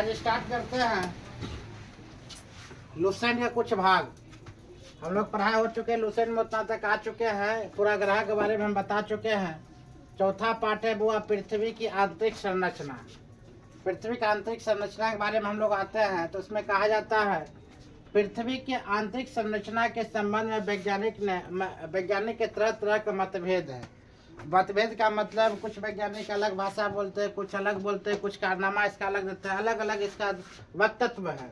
आज स्टार्ट करते हैं लुसेंट का कुछ भाग। हम लोग पढ़ाई हो चुके हैं, लुसेंट में उतना तक आ चुके हैं, पूरा ग्रह के बारे में हम बता चुके हैं। चौथा पाठ है वो पृथ्वी की आंतरिक संरचना। पृथ्वी की आंतरिक संरचना के बारे में हम लोग आते हैं तो उसमें कहा जाता है पृथ्वी की आंतरिक संरचना के संबंध में वैज्ञानिक के तरह तरह का मतभेद है। मतभेद का मतलब कुछ वैज्ञानिक अलग भाषा बोलते हैं, कुछ अलग बोलते हैं, कुछ कारनामा इसका अलग देते हैं, अलग अलग इसका वक्तत्व है।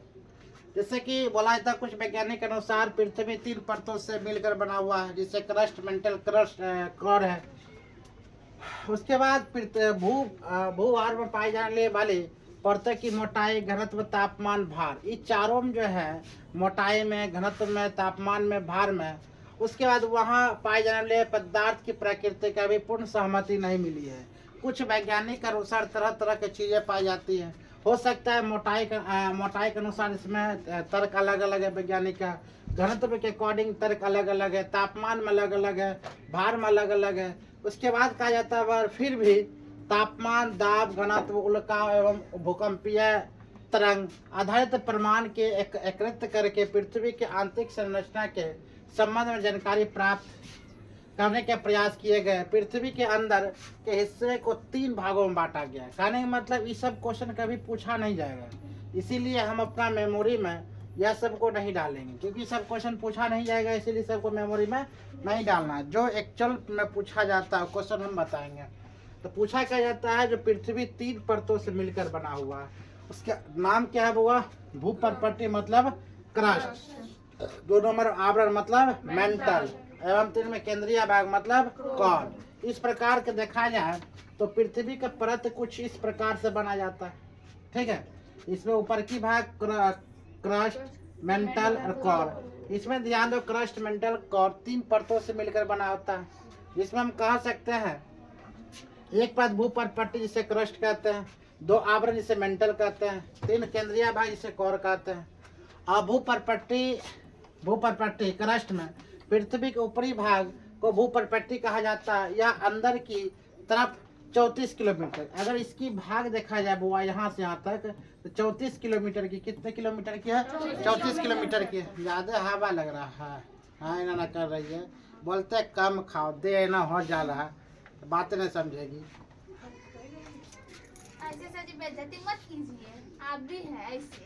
जैसे कि बोला जाता है कुछ वैज्ञानिक के अनुसार पृथ्वी 3 परतों से मिलकर बना हुआ है, जिससे क्रस्ट, मेंटल क्रस्ट, कोर है। उसके बाद भूभार में पाए जाने वाले परतों की मोटाई, घनत्व, तापमान, भार, इस चारों में जो है मोटाई में, घनत्व में, तापमान में, भार में। उसके बाद वहाँ पाए जाने वाले पदार्थ की प्रकृति का भी पूर्ण सहमति नहीं मिली है। कुछ वैज्ञानिक के अनुसार तरह तरह की चीज़ें पाई जाती हैं। हो सकता है मोटाई के अनुसार इसमें तर्क अलग अलग है वैज्ञानिक का, घनत्व के अकॉर्डिंग तर्क अलग अलग है, तापमान में अलग अलग है, भार में अलग अलग है। उसके बाद कहा जाता है फिर भी तापमान, दाब, घनत्व, उल्का एवं भूकंपीय तरंग आधारित प्रमाण के एकत्रित करके पृथ्वी के आंतरिक संरचना के संबंध में जानकारी प्राप्त करने के प्रयास किए गए। पृथ्वी के अंदर के हिस्से को 3 भागों में बांटा गया है। कहने का मतलब ये सब क्वेश्चन कभी पूछा नहीं जाएगा, इसीलिए हम अपना मेमोरी में यह सबको नहीं डालेंगे, क्योंकि सब क्वेश्चन पूछा नहीं जाएगा, इसीलिए सबको मेमोरी में नहीं डालना। जो एक्चुअल में पूछा जाता है क्वेश्चन हम बताएंगे। तो पूछा क्या जाता है जो पृथ्वी 3 परतों से मिलकर बना हुआ है, उसका नाम क्या है? वो भूपर्पट्टी मतलब क्रस्ट, 2 नंबर आवरण मतलब मेंटल, एवं 3 में केंद्रीय भाग मतलब कोर। इस प्रकार के देखा जाए तो पृथ्वी का परत कुछ इस प्रकार से बना जाता है, ठीक है। इसमें ऊपर की भाग क्रस्ट, मेंटल और कोर। इसमें ध्यान दो, क्रस्ट, मेंटल, कोर 3 परतों से मिलकर बना होता है। जिसमें हम कह सकते हैं एक परत भूपर्पट्टी जिसे क्रस्ट कहते हैं, 2 आवरण जिसे मेंटल कहते हैं, 3 केंद्रीय भाग जिसे कोर कहते हैं। और भूपर्पट्टी क्रस्ट में पृथ्वी के ऊपरी भाग को भूपर्पट्टी कहा जाता है। यह अंदर की तरफ 34 किलोमीटर, अगर इसकी भाग देखा जाए बुआ यहाँ से यहाँ तक तो 34 किलोमीटर की, कितने किलोमीटर की है? 34 किलोमीटर की। ज़्यादा हवा लग रहा है, हाँ ना कर रही है, बोलते कम खाओ, दे ना हो जा रहा है, बात नहीं समझेगी। ऐसे सच बेइज्जती मत कीजिए, आप भी है ऐसे।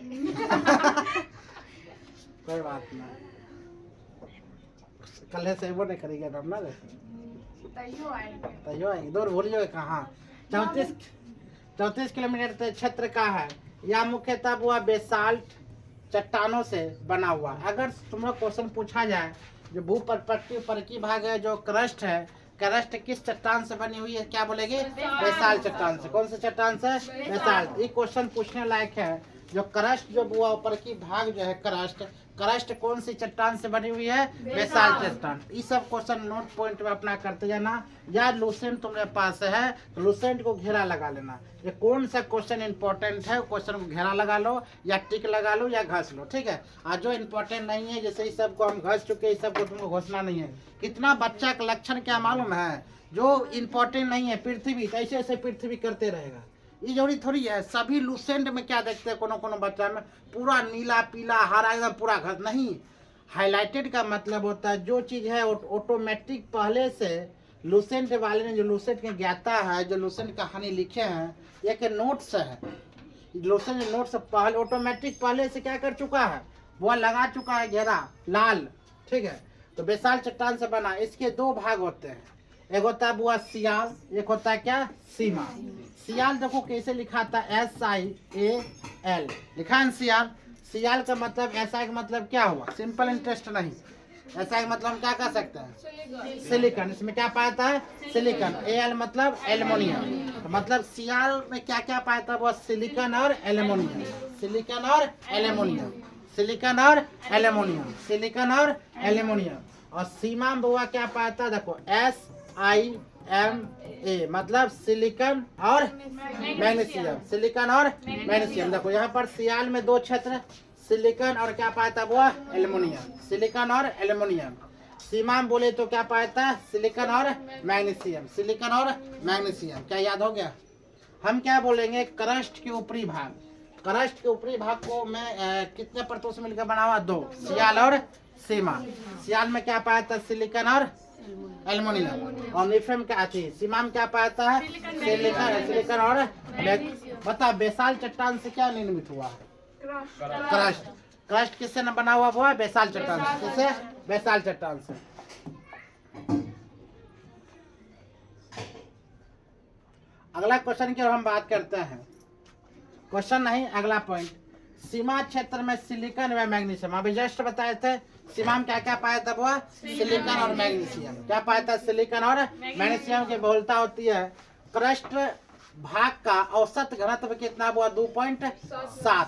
कोई बात नहीं, कल से वो नहीं करेगा ना, तैयो आएंगे दूर भूलिए कहाँ। 34 किलोमीटर क्षेत्र का है। यह मुख्यतः हुआ बेसाल्ट चट्टानों से बना हुआ। अगर तुम लोग क्वेश्चन पूछा जाए जो भूपर्पट्टी ऊपर की भाग है, जो क्रस्ट है, क्रस्ट किस चट्टान से बनी हुई है, क्या बोलेंगे? बेसाल्ट चट्टान से। कौन से चट्टान से? बेसाल्ट। ये क्वेश्चन पूछने लायक है। जो क्रस्ट जो हुआ ऊपर की भाग जो है क्रस्ट कौन सी चट्टान से बनी हुई है? बेसाल्ट चट्टान। ये सब क्वेश्चन नोट पॉइंट में अपना करते जाना। या लुसेंट तुम्हारे पास है तो लुसेंट को घेरा लगा लेना, ये कौन सा क्वेश्चन इंपॉर्टेंट है, क्वेश्चन को घेरा लगा लो या टिक लगा लो या घस लो, ठीक है। और जो इंपॉर्टेंट नहीं है, जैसे इस सब को हम घस चुके, इस सब को तुमको घोषणा नहीं है। कितना बच्चा का लक्षण क्या मालूम है? जो इंपॉर्टेंट नहीं है पृथ्वी, तो ऐसे ऐसे पृथ्वी करते रहेगा। ये जरूरी थोड़ी है सभी लुसेंट में क्या देखते हैं, कोनो बच्चा में पूरा नीला पीला हरा एकदम पूरा घर नहीं। हाईलाइटेड का मतलब होता है जो चीज़ है ऑटोमेटिक पहले से लुसेंट वाले ने, जो लुसेंट के ज्ञाता है, जो लुसेंट कहानी लिखे हैं, एक नोट्स है। लुसेंट नोट्स पहले ऑटोमेटिक पहले से क्या कर चुका है, वो लगा चुका है घेरा लाल, ठीक है। तो बेसाल्ट चट्टान से बना। इसके 2 भाग होते हैं, एक होता है बुआ सियाल, एक होता है क्या? सीमा। सियाल देखो कैसे लिखा था, SIAL लिखा है सियाल। सियाल का मतलब, ऐसा का मतलब क्या हुआ? सिंपल इंटरेस्ट नहीं, ऐसा का मतलब हम क्या कह सकते हैं? सिलिकॉन। इसमें क्या पाता है? सिलिकॉन। AL मतलब एल्युमिनियम। तो मतलब सियाल में क्या क्या पाता है? वो सिलिकॉन और एल्युमिनियम, सिलिकॉन और एल्युमिनियम, सिलिकॉन और एल्युमिनियम, सिलिकॉन और एल्युमिनियम। और सीमा में बुआ क्या पाता है? देखो SIMA मतलब सिलिकॉन और मैग्नीशियम, सिलिकॉन और मैग्नीशियम। देखो यहाँ पर सियाल में 2 क्षेत्र, सिलिकॉन और क्या पाता वो? एल्युमिनियम, सिलिकॉन और एल्युमिनियम। सीमा में बोले तो क्या पाता है? सिलिकॉन और मैग्नीशियम, सिलिकॉन और मैग्नीशियम। क्या याद हो गया? हम क्या बोलेंगे? क्रस्ट के ऊपरी भाग, क्रस्ट के ऊपरी भाग को मैं कितने परतों से मिलकर बना हुआ? 2, सियाल और सीमा। सियाल में क्या पाया था? सिलिकॉन और एल्युमिनियम। और निफे में क्या थी? सीमा में क्या पाया था? सिलिकॉन और बता बेसाल चट्टान से क्या निर्मित हुआ? क्रस्ट। क्रस्ट किससे न बना हुआ है? बेसाल चट्टान से। किससे? बेसाल चट्टान से। अगला क्वेश्चन की ओर हम बात करते हैं। क्वेश्चन नहीं, अगला पॉइंट। सीमा क्षेत्र में सिलिकॉन व मैग्नीशियम, अभी जस्ट बताए थे सीमा में क्या क्या पाया था? वो सिलिकॉन और मैग्नीशियम। क्या पाया था? सिलिकॉन और मैग्नीशियम की बहुलता होती है। क्रस्ट भाग का औसत घनत्व कितना हुआ? 2.7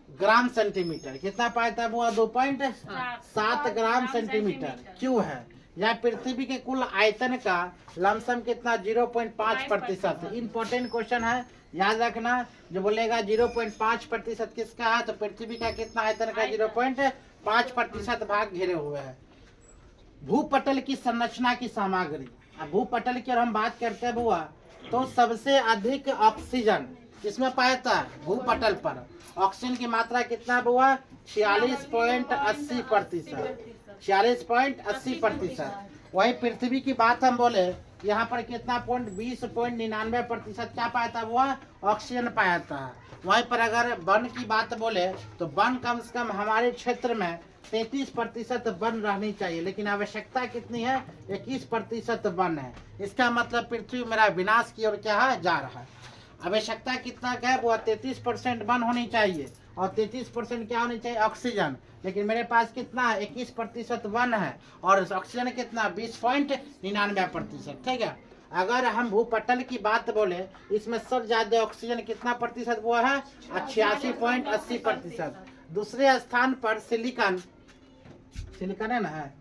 ग्राम सेंटीमीटर। कितना पाया था? वो 2.7 ग्राम सेंटीमीटर। क्यों है? यह पृथ्वी के कुल आयतन का लमसम कितना? 0.5%। इम्पोर्टेंट क्वेश्चन है, याद रखना। जो बोलेगा 0.5% किसका है, तो पृथ्वी का कितना आयतन का 0.5% भाग घेरे हुए है। भूपटल की संरचना की सामग्री। अब भूपटल की हम बात करते हैं बुआ, तो सबसे अधिक ऑक्सीजन किसमें पाया था? भूपटल पर। ऑक्सीजन की मात्रा कितना बुआ? 46.80%। 46.80%। वही पृथ्वी की बात हम बोले, यहाँ पर कितना? 20.99% क्या पाया था? वो ऑक्सीजन पाया था। वहीं पर अगर वन की बात बोले, तो वन कम से कम हमारे क्षेत्र में 33% वन रहनी चाहिए, लेकिन आवश्यकता कितनी है? 21% वन है। इसका मतलब पृथ्वी मेरा विनाश की ओर क्या है? जा रहा है। आवश्यकता कितना का है? वो 33% वन होनी चाहिए, और 33% क्या होनी चाहिए? ऑक्सीजन। लेकिन मेरे पास कितना है? 21% वन है, और ऑक्सीजन कितना? 20.99%। ठीक है। अगर हम भूपटल की बात बोले, इसमें सबसे ज्यादा ऑक्सीजन कितना प्रतिशत हुआ है? 86.80%। दूसरे स्थान पर सिलिकॉन, सिलिकॉन है ना, है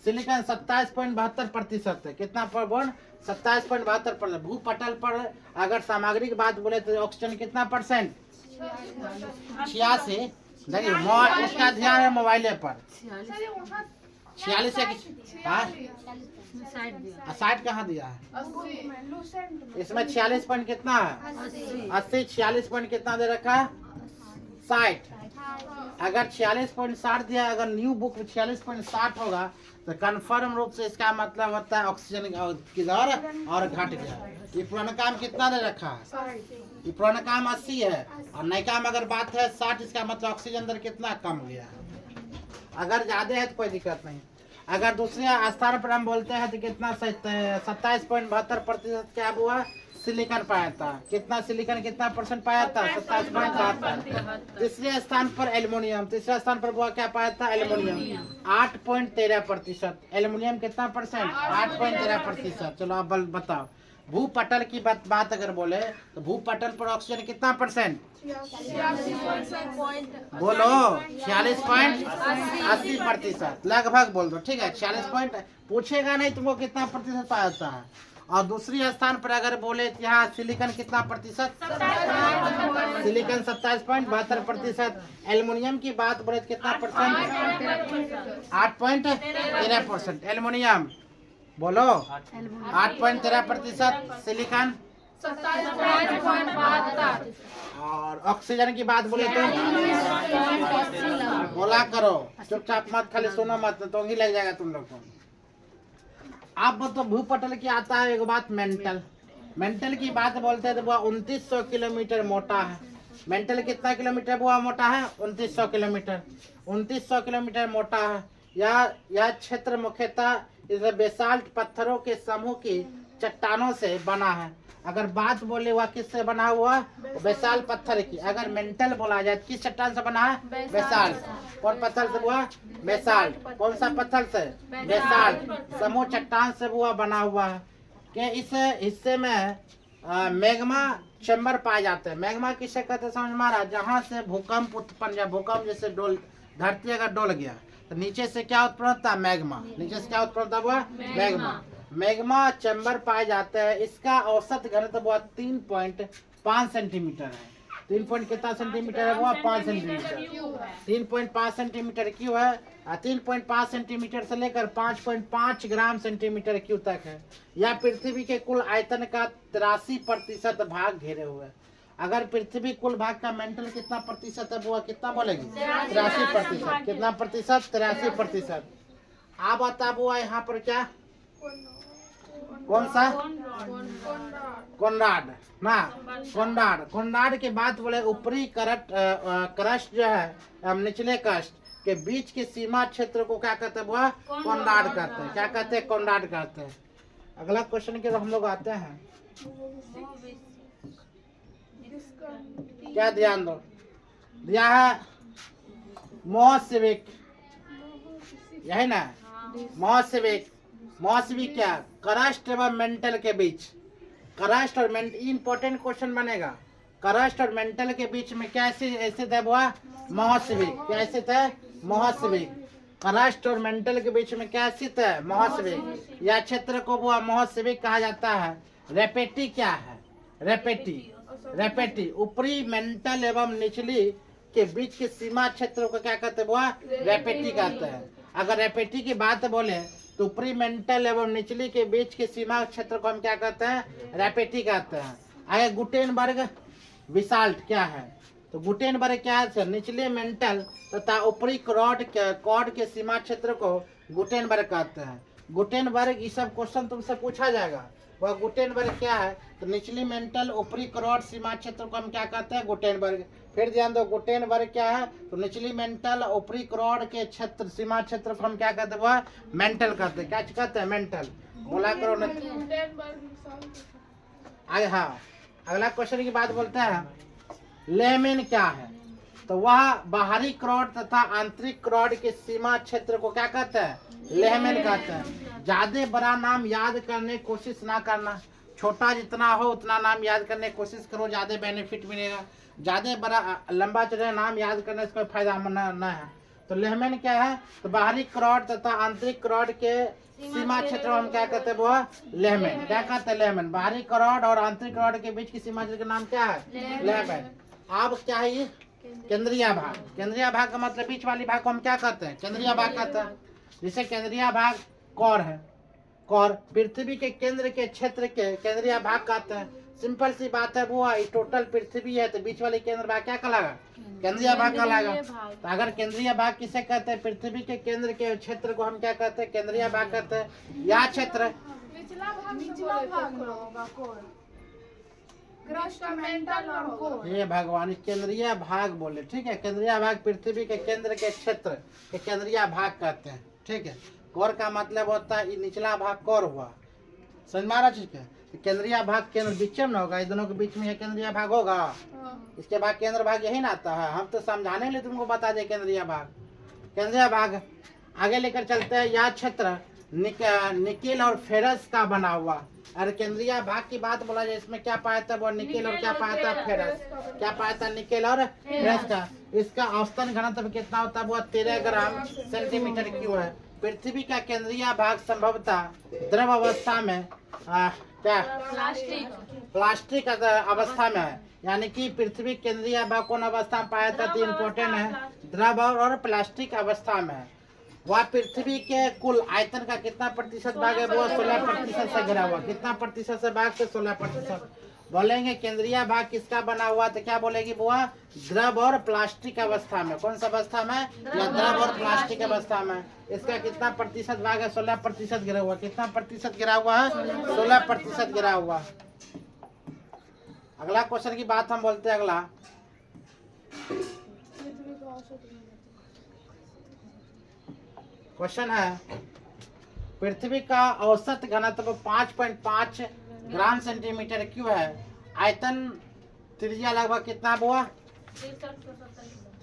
सिलिकॉन 27.72% है। कितना पर बोल? 27.72%। भूपटल पर अगर सामग्री की बात बोले तो ऑक्सीजन कितना परसेंट? 86। देखिए उसका ध्यान है मोबाइले पर। 46 है। 60 कहाँ दिया है? इसमें 46 पॉइंट कितना है? 80। 46 पॉइंट कितना दे रखा है? 60। अगर 46.60 दिया, अगर न्यू बुक में 46.60 होगा, तो कंफर्म रूप से इसका मतलब होता है ऑक्सीजन की दर और घट गया। ये पुराना काम कितना दे रखा है? ये पुराना काम 80 है, और नए काम अगर बात है 60, इसका मतलब ऑक्सीजन दर कितना कम गया है। अगर ज्यादा है तो कोई दिक्कत नहीं। अगर दूसरे स्थान पर हम बोलते हैं तो कितना? 27.72% क्या हुआ? सिलिकॉन पाया था। कितना सिलिकॉन कितना परसेंट पाया था? 27.72। तीसरे स्थान पर एल्युमिनियम। तीसरे स्थान पर वो क्या पाया था? एल्युमिनियम 8.13%। एल्युमिनियम कितना परसेंट? 8.13%। चलो अब बताओ, भूपटल की बात अगर बोले तो भूपटल पर ऑक्सीजन कितना परसेंट? बोलो 46.80%। लगभग बोल दो, ठीक है। 46 पूछेगा नहीं तुमको कितना प्रतिशत पाया था है। और दूसरी स्थान पर अगर बोले तो यहाँ सिलिकॉन कितना प्रतिशत? सिलिकॉन 27.72%। एल्युमिनियम की बात बोले तो कितना परसेंट? 8.13%। एल्युमिनियम बोलो 8.13%। सिलिकॉन 27.72। और ऑक्सीजन की बात बोले तो बोला करो, चुपचाप मत, खाली सुनो मत, तो ही लग जाएगा तुम लोग को। अब तो भूपटल की आता है एक बात, मेंटल। मेंटल की बात बोलते हैं तो वो 2900 किलोमीटर मोटा है। मेंटल कितना किलोमीटर वो मोटा है? 2900 किलोमीटर। 2900 किलोमीटर मोटा है। यह क्षेत्र मुख्यतः इस बेसाल्ट पत्थरों के समूह की चट्टानों से बना है। अगर बात बोले वह किससे बना हुआ? बेसाल्ट पत्थर की। अगर मेंटल बोला जाए किस चट्टान से बना है? बेसाल्ट। कौन पत्थर से हुआ? बेसाल्ट। कौन सा पत्थर से? बेसाल्ट। समूह चट्टान से हुआ बना हुआ है। कि इस हिस्से में मैग्मा चैम्बर पाए जाते हैं। मैग्मा किसे कहते हैं समझ में आ रहा है? जहाँ से भूकंप उत्पन्न, या भूकंप जैसे धरती अगर डोल गया तो नीचे से क्या उत्पन्न होता है? मैग्मा। नीचे से क्या उत्पन्न होता हुआ? मैग्मा। मैग्मा चैम्बर पाए जाते हैं। इसका औसत घनत्व वो 3.5 सेंटीमीटर है। 3 पॉइंट कितना सेंटीमीटर है? वो 5 सेंटीमीटर। 3.5 सेंटीमीटर क्यों है? 3.5 सेंटीमीटर से लेकर 5.5 ग्राम सेंटीमीटर क्यों तक है। यह पृथ्वी के कुल आयतन का 83% भाग घेरे हुए है। अगर पृथ्वी कुल भाग का मेंटल कितना प्रतिशत है वो कितना बोलेगी? 83%। कितना प्रतिशत? 83%। आप बता बुआ यहाँ पर क्या कौन सा? कोनराड ना, कोनराड के बाद बोले ऊपरी क्रस्ट जो है निचले क्रस्ट के बीच के सीमा क्षेत्र को क्या कहते हैं बुआ? कोनराड कहते हैं। क्या कहते हैं? कोनराड कहते हैं। अगला क्वेश्चन की तरफ हम लोग आते हैं। क्या ध्यान दो दिया है? मोहसिविक, यही ना? मोहसिविक क्या? क्रस्ट एवं मेंटल के बीच, क्रस्ट और मेंटल इंपॉर्टेंट क्वेश्चन बनेगा। क्रस्ट और मेंटल के बीच में क्या ऐसे थे बुआ? मोहसिविक। क्या ऐसे थे? मोहसिविक। क्रस्ट और मेंटल के बीच में क्या स्थित है? मोहसिविक। यह क्षेत्र को बुआ मोहसिविक कहा जाता है। रेपेटी क्या है? रेपेटी ऊपरी मेंटल एवं निचली के बीच के सीमा क्षेत्र को क्या कहते हैं बुआ? रेपेटी कहते हैं। अगर रेपेटी की बात बोले तो ऊपरी मेंटल एवं निचली के बीच के सीमा क्षेत्र को हम क्या कहते हैं? रेपेटी कहते हैं। आगे गुटेनबर्ग विसाल्ट क्या है? तो गुटेनबर्ग क्या है? निचले मेंटल तथा ऊपरी कॉर्ड के सीमा क्षेत्र को गुटेनबर्ग कहते हैं। गुटेनबर्ग ये सब क्वेश्चन तुमसे पूछा जाएगा। वह गुटेनबर्ग क्या है? तो निचली मेंटल ऊपरी कॉर्ड सीमा क्षेत्र को हम क्या कहते हैं? गुटेनबर्ग। फिर ध्यान दो, गुटेनबर्ग क्या है? तो निचली मेंटल ऊपरी कॉर्ड के क्षेत्र सीमा क्षेत्र को हम क्या कहते हैं? वह मेंटल कहते हैं। क्या कहते हैं? मेंटल। बोला करो न। आगे हाँ, अगला क्वेश्चन की बात बोलते हैं। लेमेन क्या है? तो वह बाहरी क्रॉड तथा आंतरिक क्रॉड के सीमा क्षेत्र को क्या कहते हैं? लेमेन कहते हैं। ज्यादा बड़ा नाम याद करने की कोशिश ना करना, छोटा जितना हो उतना नाम याद करने की कोशिश करो, ज्यादा बेनिफिट मिलेगा। ज्यादा बड़ा लंबा चौड़ा नाम याद करने से कोई फायदा न है। तो लेमेन क्या है? तो बाहरी क्रॉड तथा आंतरिक क्रॉड के सीमा क्षेत्र हम क्या कहते हैं? वो लेमेन। क्या कहते हैं? लेमेन। बाहरी क्रॉड और आंतरिक क्रॉड के बीच की सीमा क्षेत्र का नाम क्या है? लेमेन। अब क्या है? केंद्रीय भाग। केंद्रीय भाग का मतलब बीच वाली भाग को हम क्या कहते हैं? केंद्रीय भाग कहते हैं। जिसे केंद्रीय भाग कोर है। कोर पृथ्वी के केंद्र के क्षेत्र के केंद्रीय भाग कहते हैं। सिंपल सी बात है वो, टोटल पृथ्वी है तो बीच वाली केंद्र भाग क्या कहलाएगा? केंद्रीय भाग कहलाएगा। तो अगर केंद्रीय भाग किसे कहते हैं? पृथ्वी के केंद्र के क्षेत्र को हम क्या कहते हैं? केंद्रीय भाग कहते हैं। यह क्षेत्र ये भगवान केंद्रीय भाग बोले, ठीक है। केंद्रीय भाग पृथ्वी के केंद्र के क्षेत्र के केंद्रीय भाग कहते हैं, ठीक है। कोर का मतलब होता है निचला भाग कोर हुआ, समझ में आ रहा चीज है। तो केंद्रीय भाग केंद्र बीच में होगा, इन दोनों के बीच में केंद्रीय भाग होगा। इसके बाद केंद्र भाग यही ना आता है, हम तो समझाने के लिए तुमको बता दे केंद्रीय भाग। केंद्रीय भाग आगे लेकर चलते हैं। यह क्षेत्र निकेल और फेरस का बना हुआ। और केंद्रीय भाग की बात बोला जाए, इसमें क्या पाया था? वो निकेल और क्या पाया था? फेरस। क्या पाया था? निकेल और फेरस का। इसका औसतन घनत्व कितना होता है? वो 13 ग्राम सेंटीमीटर क्यूब है। पृथ्वी का केंद्रीय भाग संभवतः द्रव अवस्था में क्या प्लास्टिक अवस्था में है। यानी कि पृथ्वी केंद्रीय भाग कौन अवस्था में पाया था? तो इम्पोर्टेंट है, द्रव और प्लास्टिक अवस्था में है। वह पृथ्वी के कुल आयतन का कितना प्रतिशत भाग है? वो 16% से घिरा हुआ। कितना प्रतिशत से भाग? से 16%। बोलेंगे केंद्रीय भाग किसका बना हुआ? तो क्या बोलेगी बुआ? द्रव और प्लास्टिक अवस्था में। कौन सा अवस्था में? या द्रव और प्लास्टिक अवस्था में। इसका कितना प्रतिशत भाग है? 16% गिरा हुआ। कितना प्रतिशत गिरा हुआ है? 16% गिरा हुआ। अगला क्वेश्चन की बात हम बोलते हैं। अगला क्वेश्चन है, पृथ्वी का औसत घनत्व 5.5 ग्राम सेंटीमीटर क्यूब है। आयतन त्रिज्या लगभग कितना हुआ?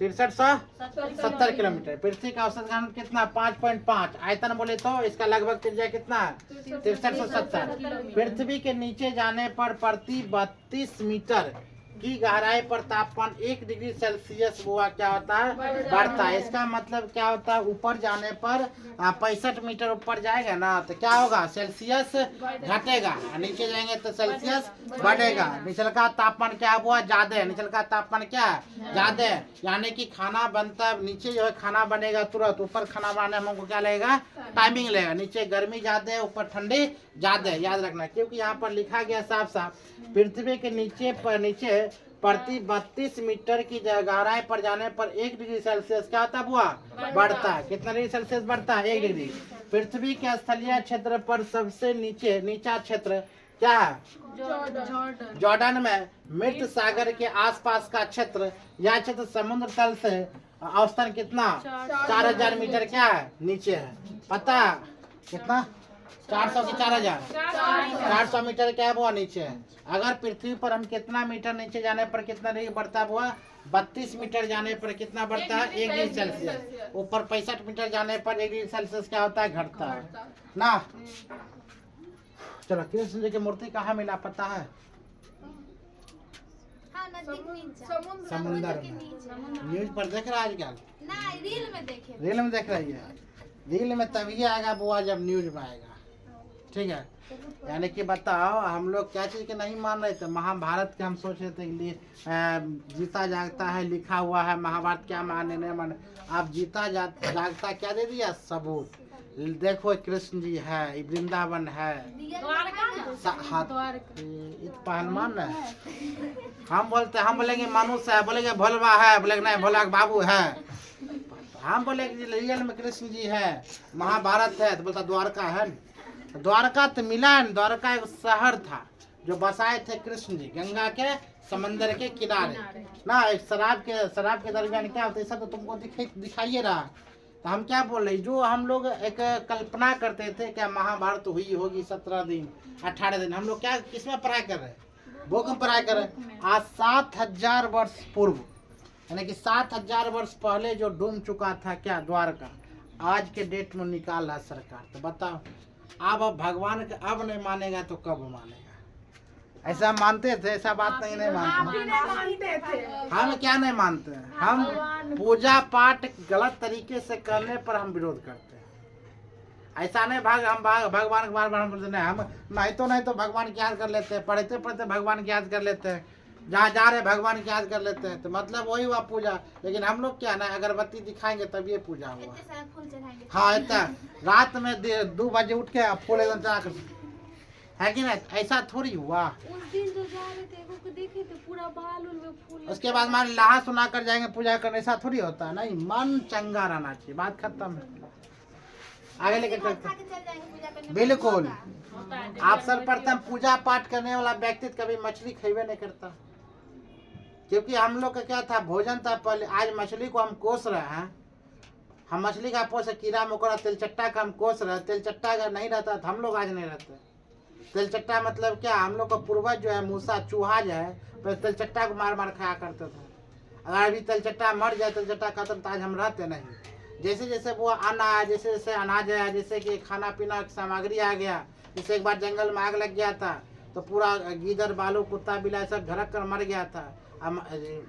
6370 किलोमीटर। पृथ्वी का औसत घनत्व कितना? 5.5। आयतन बोले तो इसका लगभग त्रिज्या कितना है? 6370। पृथ्वी के नीचे जाने पर प्रति 32 मीटर की गहराई पर तापमान 1 डिग्री सेल्सियस हुआ क्या होता है? बढ़ता है। इसका मतलब क्या होता है? ऊपर जाने पर 65 मीटर ऊपर जाएगा ना तो क्या होगा? सेल्सियस घटेगा, नीचे जाएंगे तो सेल्सियस बढ़ेगा। निचल का तापमान क्या हुआ? ज्यादा है। निचल का तापमान क्या है? ज्यादा है। यानी कि खाना बनता नीचे जो है खाना बनेगा तुरंत, ऊपर खाना बनाने में हमको क्या लगेगा? टाइमिंग लगेगा। नीचे गर्मी ज्यादा है, ऊपर ठंडी ज्यादा है, याद रखना। क्योंकि यहाँ पर लिखा गया साफ साफ पृथ्वी के नीचे प्रति 32 मीटर की गहराई पर जाने पर 1 डिग्री सेल्सियस क्या होता है बुआ? बढ़ता है। कितना डिग्री सेल्सियस बढ़ता है? 1 डिग्री। पृथ्वी के स्थलीय क्षेत्र पर सबसे नीचा क्षेत्र क्या है? जॉर्डन में मृत सागर के आसपास का क्षेत्र, यह क्षेत्र समुद्र तल से औसतन कितना? 4000 मीटर क्या है? नीचे है। पता कितना? 400 की 4000, 400 मीटर क्या है वो नीचे है। अगर पृथ्वी पर हम कितना मीटर नीचे जाने पर कितना डिग्री बढ़ता है वो? 32 मीटर जाने पर कितना बढ़ता है? 1 डिग्री सेल्सियस। ऊपर 65 मीटर जाने पर 1 डिग्री सेल्सियस क्या होता है? घटता है ना। चलो कृष्ण जी की मूर्ति कहाँ मिला पता है? हाँ, नजदीक नीचे। समुंदर के में। नीचे। न्यूज पर देख रहा है आजकल? ना, रील में देखे। रील में देख रही है? रील में तभी आएगा बुआ जब न्यूज में आएगा। ठीक है, यानी कि बताओ हम लोग क्या चीज़ के नहीं मान रहे थे? महाभारत के हम सोच रहे थे कि जीता जागता है लिखा हुआ है, महाभारत क्या माने नहीं माने। आप जीता जागता क्या दे दिया? सबूत। देखो कृष्ण जी है, वृंदावन है, पहलवान है। हम बोलेंगे मनुष्य है, बोलेंगे भोलवा है, बोलेंगे नहीं भोला बाबू है। हम बोले कि रियल में कृष्ण जी है, महाभारत है, तो बोलता द्वारका है। द्वारका तो मिला है। द्वारका एक शहर था जो बसाए थे कृष्ण जी गंगा के समंदर के किनारे ना। एक शराब के दरमियान क्या होता है सब तो तुमको दिखाइए रहा। तो हम क्या बोल रहे, जो हम लोग एक कल्पना करते थे क्या महाभारत हुई होगी 17 दिन 18 दिन, हम लोग क्या किसमें पढ़ाई कर रहे हैं? वो में पढ़ाई कर रहे हैं। आज 7000 वर्ष पूर्व, यानी कि 7000 वर्ष पहले जो डूब चुका था क्या द्वारका, आज के डेट में निकाल रहा सरकार। तो बताओ अब भगवान के अब नहीं मानेगा तो कब मानेगा? ऐसा मानते थे? ऐसा बात नहीं मानते थे। हम क्या नहीं मानते हैं? हम पूजा पाठ गलत तरीके से करने पर हम विरोध करते हैं। ऐसा नहीं हम भगवान के बारे में बोलते नहीं, हम नहीं तो भगवान की याद कर लेते हैं, पढ़ते पढ़ते भगवान की याद कर लेते हैं, जहाँ जा रहे भगवान की याद कर लेते हैं। तो मतलब वही हुआ पूजा। लेकिन हम लोग क्या ना अगरबत्ती दिखाएंगे तब ये पूजा हुआ। हाँ इतना रात में 2 बजे उठ के फूल एकदम चढ़ा कर, है कि नहीं? ऐसा थोड़ी हुआ। उस दिन जो जा रहे थे वो देखे थे पूरा बाल में फूल। उसके बाद मान लहा सुना कर जाएंगे पूजा करने, ऐसा थोड़ी होता है। नहीं, मन चंगा रहना चाहिए। बात खत्म है, आगे लेकर चलते। बिल्कुल। आप सर्वप्रथम पूजा पाठ करने वाला व्यक्ति कभी मछली खेबे नहीं करता, क्योंकि हम लोग का क्या था, भोजन था पहले। आज मछली को हम कोस रहे हैं, हम मछली का पोस कीड़ा मकोड़ा तेलचट्टा का हम कोस रहे हैं। तेलचट्टा अगर नहीं रहता तो हम लोग आज नहीं रहते। तेलचट्टा मतलब क्या, हम लोग का पूर्वज जो है मूसा चूहा जो है पहले तेलचट्टा को मार मार खाया करते थे। अगर अभी तेलचट्टा मर जाए, तेलचट्टा खत्म, तो आज हम रहते नहीं। जैसे जैसे वो अनाज, जैसे जैसे अनाज है, जैसे कि खाना पीना की सामग्री आ गया। जैसे एक बार जंगल में आग लग गया था तो पूरा गीदड़ भालू कुत्ता बिलाई सब झड़क कर मर गया था।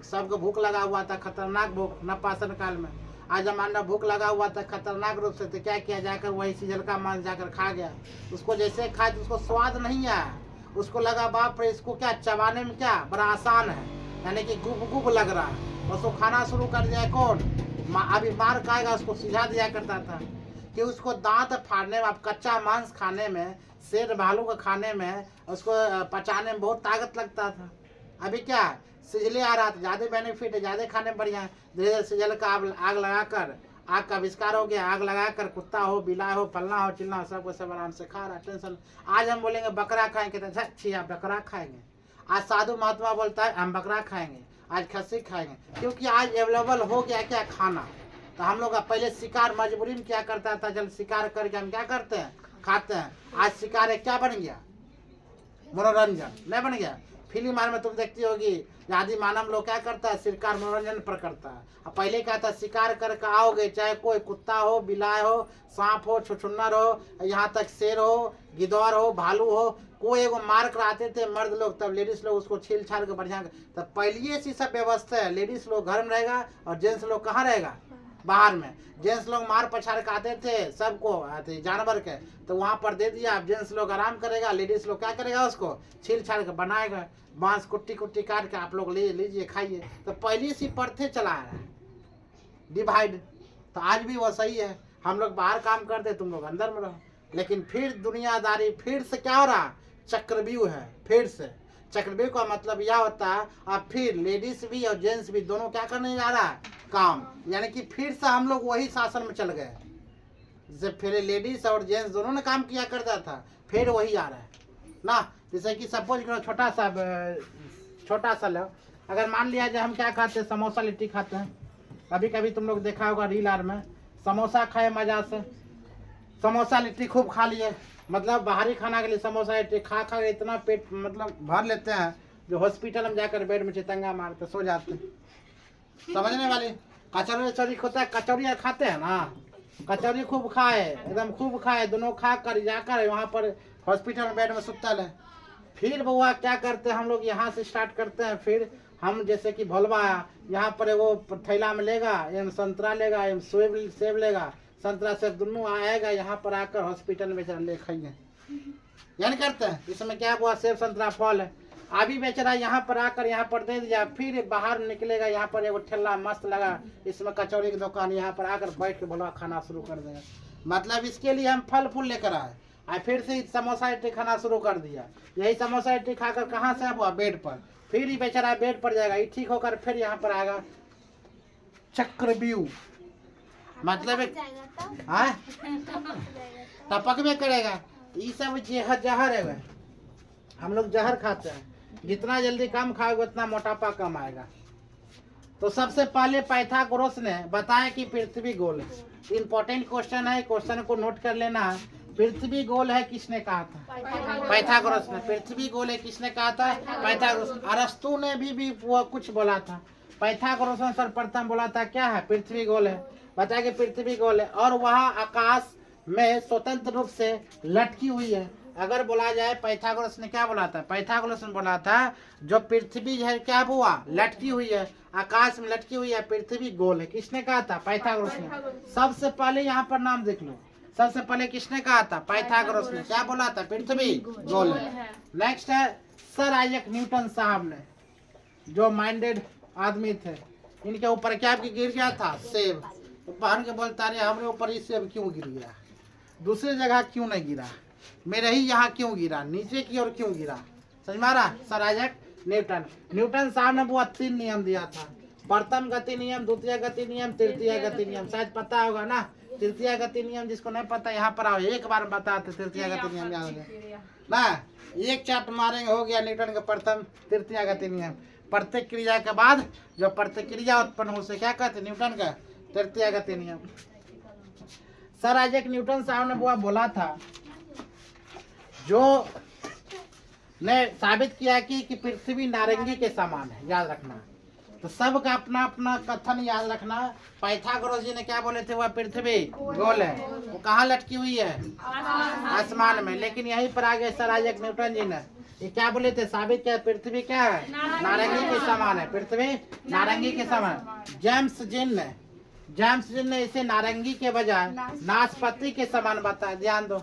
सबको भूख लगा हुआ था, खतरनाक भूख, नपासन काल में। आज जमाना भूख लगा हुआ था खतरनाक रूप से, तो क्या किया, जाकर वही सीजल का मांस जाकर खा गया। उसको जैसे खाए तो उसको स्वाद नहीं आया, उसको लगा बाप रे इसको क्या चबाने में क्या बड़ा आसान है, यानी कि गुब गुब लग रहा है। उसको खाना शुरू कर दिया कौन? अभी मार खाएगा उसको सिझा दिया करता था कि उसको दांत फाड़ने में, आप कच्चा मांस खाने में, शेर भालू को खाने में, उसको पचाने में बहुत ताकत लगता था। अभी क्या सिजले आ रहा था, ज़्यादा बेनिफिट है, ज़्यादा खाने में बढ़िया है। धीरे धीरे सिजल का आग लगाकर, आग का आविष्कार हो गया, आग लगाकर कुत्ता हो, बिलाई हो, पलना हो, चिल्ला हो, सबको सब आराम से खा रहा, टेंशन। आज हम बोलेंगे बकरा खाएंगे तो अच्छी आप बकरा खाएंगे। आज साधु महात्मा बोलता है हम बकरा खाएंगे, आज खस्सी खाएंगे, क्योंकि आज अवेलेबल हो गया क्या खाना। तो हम लोग पहले शिकार मजबूरी में क्या करता था, जब शिकार करके हम क्या करते हैं, खाते हैं। आज शिकार एक क्या बन गया, मनोरंजन नहीं बन गया। फिल्म में तुम देखती होगी आदि मानव लोग क्या करता है, शिकार मनोरंजन पर करता है। अब पहले क्या था, शिकार करके आओगे, चाहे कोई कुत्ता हो, बिलाई हो, सांप हो, छुछुन्नर हो, यहाँ तक शेर हो, गिद्धौर हो, भालू हो, कोई एगो मार कर आते थे मर्द लोग, तब लेडीज लोग उसको छील छाल के बढ़िया। तब पहले ऐसी सब व्यवस्था है, लेडीज लोग घर में रहेगा और जेंट्स लोग कहाँ रहेगा, बाहर में। जेंट्स लोग मार पछाड़ के आते थे सबको जानवर के, तो वहाँ पर दे दिया, अब जेंट्स लोग आराम करेगा, लेडीज लोग क्या करेगा, उसको छील छाल के बनाएगा, बांस कुट्टी कुट्टी काट के आप लोग ले लीजिए खाइए। तो पहले से प्रथे चला है डिवाइड। तो आज भी वो सही है, हम लोग बाहर काम करते, तुम लोग अंदर में रहो। लेकिन फिर दुनियादारी फिर से क्या हो रहा, चक्रव्यूह है फिर से, चक्रव्यूह का मतलब यह होता है अब फिर लेडीज भी और जेंट्स भी दोनों क्या करने जा रहा है, काम। यानी कि फिर से हम लोग वही शासन में चल गए, जैसे पहले लेडीज और जेंट्स दोनों ने काम किया करता था, फिर वही आ रहा है ना। जैसे कि सपोज करो छोटा सा लो, अगर मान लिया जाए हम क्या खाते हैं, समोसा लिट्टी खाते हैं। कभी कभी तुम लोग देखा होगा रील आर में, समोसा खाए मजा से, समोसा लिट्टी खूब खा लिए, मतलब बाहरी खाना के लिए समोसा लिट्टी खा खा के इतना पेट मतलब भर लेते हैं जो हॉस्पिटल में जाकर बेड में चितंगा मारते सो जाते हैं। समझने वाली कचौरी चौरी होता है, कचौरी खाते हैं ना, कचौरी खूब खाए, एकदम खूब खाए, दोनों खा कर जाकर वहाँ पर हॉस्पिटल में बेड में सुतल है। फिर बउआ क्या करते हैं हम लोग, यहाँ से स्टार्ट करते हैं। फिर हम जैसे कि भोलवा यहाँ पर वो थैला में लेगा, एम संतरा लेगा, एम सेब लेगा, संतरा सेब दोनों आएगा यहाँ पर आकर हॉस्पिटल में बेचारा ले खाइए, यानी करते हैं। इसमें क्या हुआ, सेब संतरा फल है, अभी बेचारा यहाँ पर आकर यहाँ पर दे दिया, फिर बाहर निकलेगा, यहाँ पर एगो ठेला मस्त लगा, इसमें कचौरी की दुकान, यहाँ पर आकर बैठ के भोलवा खाना शुरू कर देगा। मतलब इसके लिए हम फल फूल लेकर आए, फिर से समोसा इडली खाना शुरू कर दिया। यही समोसा इडली खाकर कहाँ से हुआ, बेड पर, फिर ही बेचारा बेड पर जाएगा, ये ठीक होकर फिर यहाँ पर आएगा चक्रव्यूह, मतलब टपक में करेगा। तो ये सब जहर है, हम लोग जहर खाते हैं, जितना जल्दी कम खाओगे उतना मोटापा कम आएगा। तो सबसे पहले पाइथागोरस ने बताया कि पृथ्वी गोल है। इम्पोर्टेंट क्वेश्चन है, क्वेश्चन को नोट कर लेना है। पृथ्वी गोल है किसने कहा था, पाइथागोरस ने। पृथ्वी गोल है किसने कहा था, पाइथागोरस। अरस्तु ने भी वो कुछ बोला था, पाइथागोरस ने सर्वप्रथम बोला था क्या है, पृथ्वी गोल है। बताया कि पृथ्वी गोल है और वहाँ आकाश में स्वतंत्र रूप से लटकी हुई है। अगर बोला जाए पाइथागोरस ने क्या बोला था, पाइथागोरस ने बोला था जो पृथ्वी है क्या हुआ, लटकी हुई है, आकाश में लटकी हुई है, पृथ्वी गोल है। किसने कहा था, पाइथागोरस ने। सबसे पहले यहाँ पर नाम देख लो, सबसे पहले किसने कहा था, पाइथागोरस ने। क्या बोला था, पृथ्वी गोल है। नेक्स्ट है सर आइजैक न्यूटन साहब ने, जो माइंडेड आदमी थे, इनके ऊपर क्या गिर गया था, सेब। तो पहन के बोलता रहे हमारे ऊपर ये सेब क्यों गिर गया, दूसरी जगह क्यों नहीं गिरा, मेरे ही यहाँ क्यों गिरा, नीचे की ओर क्यों गिरा। समझ मारा, सर आइजैक न्यूटन साहब ने वो 3 नियम दिया था, प्रथम गति नियम, द्वितीय गति नियम, तृतीय गति नियम। शायद पता होगा ना तृतीय गति नियम, जिसको नहीं पता यहाँ पर आओ, एक बार बताते तृतीय गति नियम याद है ना। एक चाट मारेंगे, हो गया न्यूटन का प्रथम तृतीय गति नियम। प्रत्येक क्रिया के बाद जो प्रतिक्रिया उत्पन्न हो उसे क्या कहते, न्यूटन का तृतीय गति नियम। सर आइजैक न्यूटन साहब ने वो बोला था, जो ने साबित किया कि पृथ्वी नारंगी के समान है, याद रखना। तो सबका अपना अपना कथन याद रखना। पाइथागोरस जी ने क्या बोले थे, वह पृथ्वी गोल है, वो कहाँ लटकी हुई है, आसमान में। लेकिन यहीं पर आगे सर आइजैक न्यूटन जी ने ये क्या बोले थे, साबित किया पृथ्वी क्या है, नारंगी के समान है, पृथ्वी नारंगी के समान। जेम्स जिन ने इसे नारंगी के बजाय नाशपाती के समान बताया। ध्यान दो,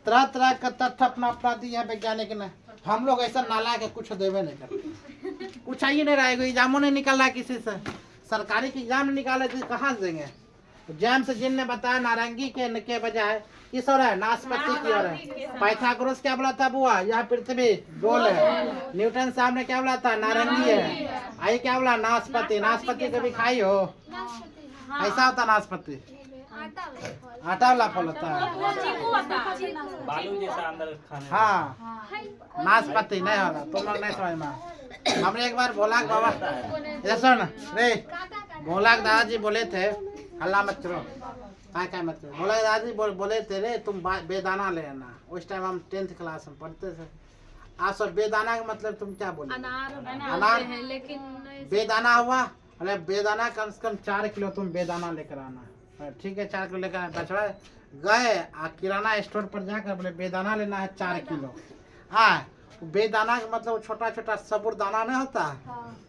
तरह तरह का तथ्य अपना अपना दिया वैज्ञानिक ने। हम लोग ऐसा नाला के कुछ देवे नहीं करते, कुछ ही नहीं रहेगा, एग्जामों नहीं निकल रहा किसी से, सरकारी के एग्जाम नहीं निकाले तो कहाँ से देंगे। जेम्स जिन ने बताया नारंगी के बजाय किस और है, नाशपाती की ओर है। पाइथागोरस क्या बोला था बुआ, यह पृथ्वी गोल है। न्यूटन साहब ने क्या बोला था, नारंगी है। आई क्या बोला, नाशपाती। नाशपाती कभी खाई हो, ऐसा होता नाशपाती, आटा वाला फल होता है, बालू जैसा अंदर खाने। हाँ नाशपाती नहीं होगा, तुम लोग नहीं समझ में। हमने एक बार भोला बाबा, सुन रे, भोला दादाजी बोले थे, हल्ला मत करो, क्या मत करो। भोला दादाजी बोले थे रे तुम बेदाना ले आना। उस टाइम हम 10th क्लास में पढ़ते थे। आज सब बेदाना का मतलब तुम क्या बोले, अनार, लेकिन बेदाना हुआ, अरे बेदाना कम से कम 4 किलो तुम बेदाना लेकर आना। ठीक है, 4 किलो लेकर बछड़ा गए किराना स्टोर पर जाकर बोले बेदाना लेना है 4 किलो। हाँ, बेदाना का मतलब छोटा छोटा सबूर दाना नहीं होता,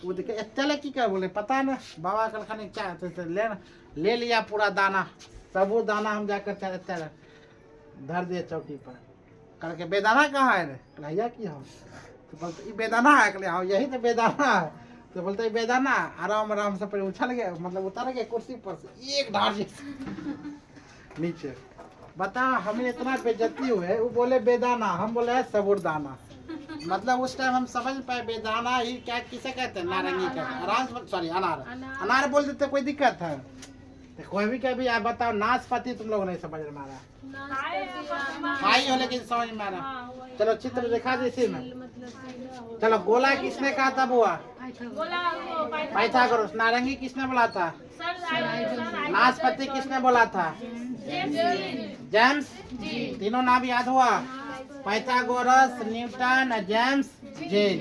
वो देखे इतने की क्या बोले पता है ना। बाबा कल खाने क्या ले लिया पूरा दाना, सबूर दाना। हम जाकर धर दिए चौकी पर, करके बेदाना कहाँ है रे, भैया की हो तो बोलते बेदाना है, कहले हाँ यही तो बेदाना है। तो बोलते बेदाना, आराम आराम से उछल गए, मतलब उतर गए कुर्सी पर से एक ढार नीचे। बता हमें इतना बेइज्जती हुए, वो बोले बेदाना, हम बोले है सबूर दाना। मतलब उस टाइम हम समझ पाए बेदाना ही क्या किसे कहते हैं, नारंगी कहते हैं, अनार सॉरी अनार अनार बोल देते कोई दिक्कत है? तो कोई भी कभी आप बताओ, नाशपाती तुम लोग नहीं समझ में आ रहा, खाई हो लेकिन समझ में आ रहा। चलो चित्र दिखा दे इसी में। चलो गोला किसने कहा था बुआ? पाइथागोरस। नारंगी किसने बोला था? नाशपाती किसने बोला था? जेम्स। तीनों नाम याद हुआ? पाइथागोरस, न्यूटन, जेम्स, जेन।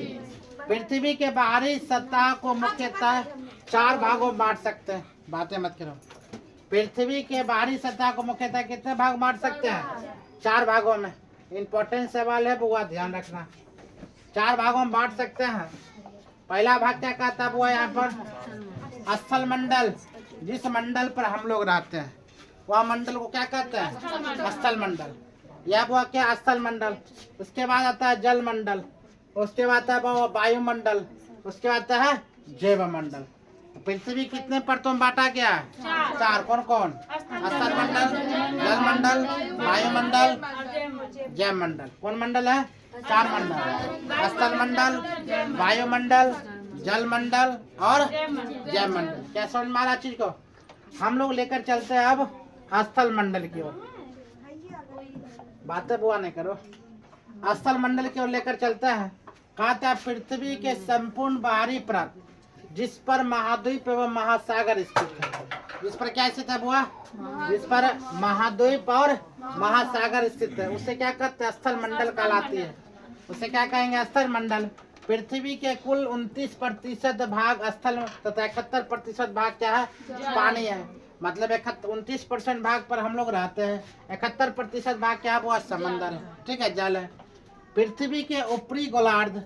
पृथ्वी के बाहरी सतह को मुख्यतः 4 भागों में बांट सकते हैं। बातें मत करो। पृथ्वी के बाहरी सतह को मुख्यतः कितने भाग बांट सकते हैं? 4 भागों में। इम्पोर्टेंट सवाल है बुआ, ध्यान रखना। 4 भागों में बांट सकते हैं। पहला भाग क्या कहता है बुआ यहाँ पर? स्थल मंडल। जिस मंडल पर हम लोग रहते हैं वह मंडल को क्या कहते हैं? स्थल मंडल। यह बुआ क्या? स्थल मंडल। उसके बाद आता है जल मंडल, उसके बाद आता है वायुमंडल, उसके बाद आता है जैव मंडल। पृथ्वी कितने परतों में बांटा गया है? 4। कौन कौन? स्थल मंडल, जल मंडल, वायुमंडल, जैव मंडल। कौन मंडल है? 4 मंडल। स्थल मंडल, वायुमंडल, जल मंडल और जैव मंडल। क्या समझ में आ रहा चीज को? हम लोग लेकर चलते हैं अब स्थल मंडल की ओर। बातें बुआ नहीं करो। स्थल मंडल की ओर लेकर चलते हैं। कहा था पृथ्वी के संपूर्ण बाहरी परत जिस पर महाद्वीप एवं महासागर स्थित है। जिस पर क्या स्थित है बुआ? जिस पर महाद्वीप और महासागर स्थित है उसे क्या कहते हैं? स्थल मंडल कहलाती है। उसे क्या कहेंगे? स्थल मंडल। पृथ्वी के कुल 29% भाग स्थल तथा 71% भाग क्या है? पानी है। मतलब 29% भाग पर हम लोग रहते हैं, 71% भाग क्या है? वो समंदर है, ठीक है, जल है। पृथ्वी के ऊपरी गोलार्ध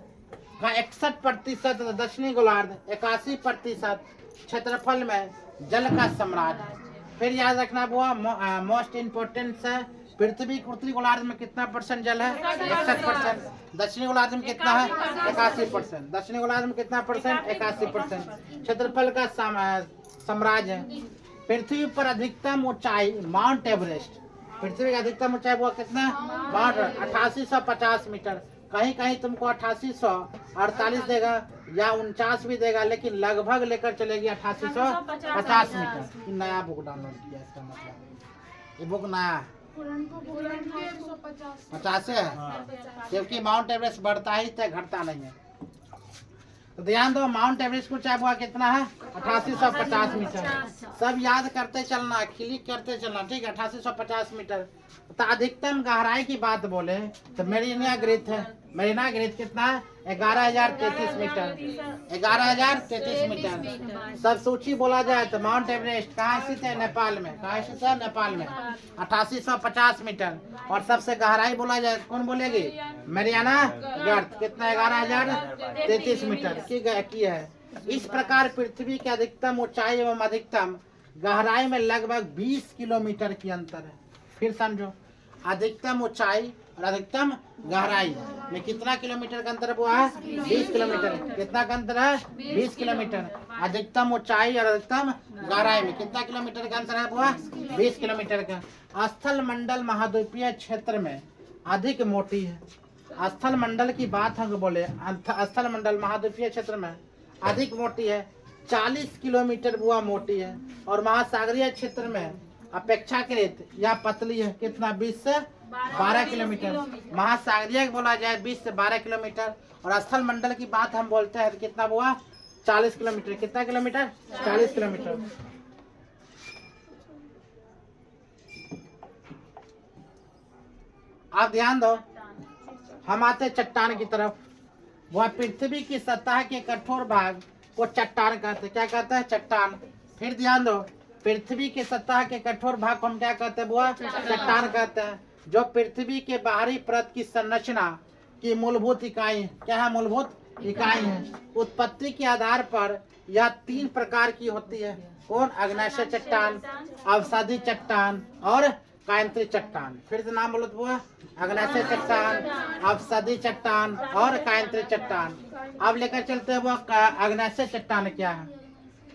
का 61% तथा दक्षिणी गोलार्ध 81% क्षेत्रफल में जल का साम्राज्य है। फिर याद रखना बुआ, मोस्ट इम्पोर्टेंट है, पृथ्वी के उत्तरी गोलार्ध में कितना परसेंट जल है? 61%। दक्षिणी गोलार्ध में कितना है? 81%। दक्षिणी गोलार्ध में कितना परसेंट? 81%। क्षेत्रफल का साम्राज्य है। पृथ्वी पर अधिकतम ऊंचाई माउंट एवरेस्ट। पृथ्वी की अधिकतम ऊंचाई वो कितना? 8850 मीटर। कहीं कहीं तुमको 8848 देगा या 49 भी देगा, लेकिन लगभग लेकर चलेगी 8850 मीटर। नया बुक डाउनलोड किया, इसका मतलब ये बुक नया 50 है, क्योंकि माउंट एवरेस्ट बढ़ता ही है, घटता नहीं है। तो ध्यान दो, माउंट एवरेस्ट को चाहे हुआ कितना है? 8850 मीटर। सब याद करते चलना, क्लिक करते चलना, ठीक है। 8850 मीटर। तो अधिकतम गहराई की बात बोले तो मेरिना ग्रिथ है। मेरिना ग्रिथ कितना है? 11033 मीटर। 11033 मीटर। सबसे ऊंची बोला जाए तो माउंट एवरेस्ट कहाँ स्थित है? नेपाल में। कहाँ स्थित है? नेपाल में, 8850 मीटर। और सबसे गहराई बोला जाए कौन बोलेगी? मेरियाना गर्त कितना? 11033 मीटर की है। इस प्रकार पृथ्वी की अधिकतम ऊंचाई एवं अधिकतम गहराई में लगभग 20 किलोमीटर की अंतर है। फिर समझो, अधिकतम ऊंचाई और अधिकतम गहराई में कितना किलोमीटर का अंतर हुआ है? 20 किलोमीटर। कितना का अंतर है? 20 किलोमीटर। अधिकतम ऊंचाई और अधिकतम गहराई में कितना किलोमीटर का अंतर है हुआ? 20 किलोमीटर का। स्थल मंडल महाद्वीपीय क्षेत्र में अधिक मोटी है। स्थल मंडल की बात हम बोले, स्थल मंडल महाद्वीपीय क्षेत्र में अधिक मोटी है, 40 किलोमीटर बुआ मोटी है। और महासागरीय क्षेत्र में अपेक्षाकृत यह पतली है। कितना? 20 से 12 किलोमीटर। महासागरीय बोला जाए 20 से 12 किलोमीटर। और स्थल मंडल की बात हम बोलते हैं तो कितना हुआ? 40 किलोमीटर। कितना किलोमीटर? 40 किलोमीटर। आप ध्यान दो, हम आते चट्टान की तरफ। वह पृथ्वी की सतह के कठोर भाग को चट्टान कहते हैं। क्या कहते हैं? चट्टान। फिर ध्यान दो, पृथ्वी के सतह के कठोर भाग को हम क्या कहते हैं बुआ? चट्टान कहते हैं। जो पृथ्वी के बाहरी परत की संरचना की मूलभूत इकाई, क्या है? मूलभूत इकाई है। उत्पत्ति के आधार पर यह 3 प्रकार की होती है। कौन? अग्न्याशय चट्टान, अवसादी चट्टान और कायंत्री चट्टान। फिर से नाम बोलो बुआ, अग्न्याशय चट्टान, अवसादी चट्टान और कायंत्री चट्टान। अब लेकर चलते हैं वो अग्न्याशय चट्टान क्या है।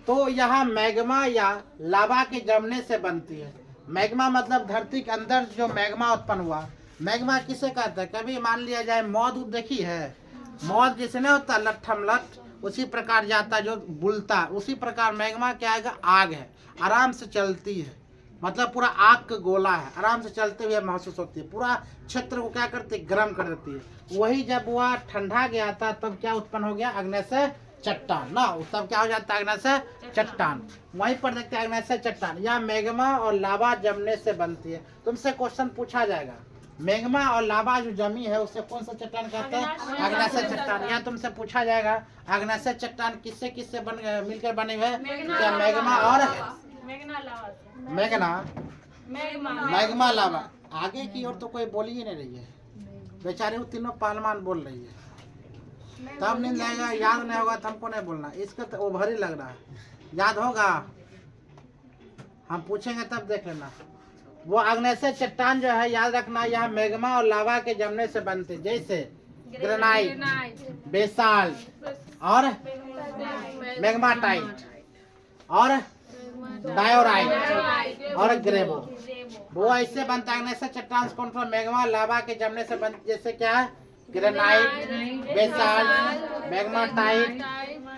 तो यह मैग्मा या लावा के जमने से बनती है। मैग्मा मतलब धरती के अंदर जो मैग्मा उत्पन्न हुआ। मैग्मा किसे कहते हैं? कभी मान लिया जाए मौत देखी है, मौत जैसे नहीं होता लट्ठम लट, उसी प्रकार जाता जो बुलता, उसी प्रकार मैग्मा क्या आएगा, आग है, आराम से चलती है, मतलब पूरा आग का गोला है, आराम से चलते हुए महसूस होती है, पूरा क्षेत्र को क्या करती है, गर्म कर देती है। वही जब वह ठंडा गया था तब क्या उत्पन्न हो गया, अग्नि से चट्टान ना, तब क्या हो जाता है, अग्नि से चट्टान। वहीं पर देखते हैं अग्नि से चट्टान, या मैग्मा और लावा जमने से बनती है। तुमसे क्वेश्चन पूछा जाएगा, मैग्मा और लावा जो जमी है उसे कौन सा चट्टान कहते हैं, अग्नि से चट्टान। यहाँ तुमसे पूछा जाएगा अग्नि से चट्टान किससे किससे मिलकर बने हुए, क्या मैग्मा और मैग्मा लावा। आगे की ओर तो कोई बोल ही नहीं रही है, बेचारे वो तीनों पहलवान बोल रही है। तब नहीं लगेगा, याद नहीं होगा तो हमको नहीं बोलना, इसका तो ओभर ही लग रहा है। याद होगा, हम पूछेंगे तब देख लेना। वो अग्नि से चट्टान जो है, याद रखना, यह मैग्मा और लावा के जमने से बनते, जैसे ग्रेनाइट, बेसाल्ट और मैग्माटाइट और डायोराइट और ग्रेवो। वो ऐसे बनता है, अग्नि से चट्टान कौन, मैग्मा लावा के जमने से बनते, जैसे क्या है, ग्रेनाइट, बेसाल्ट, मैग्माटाइट,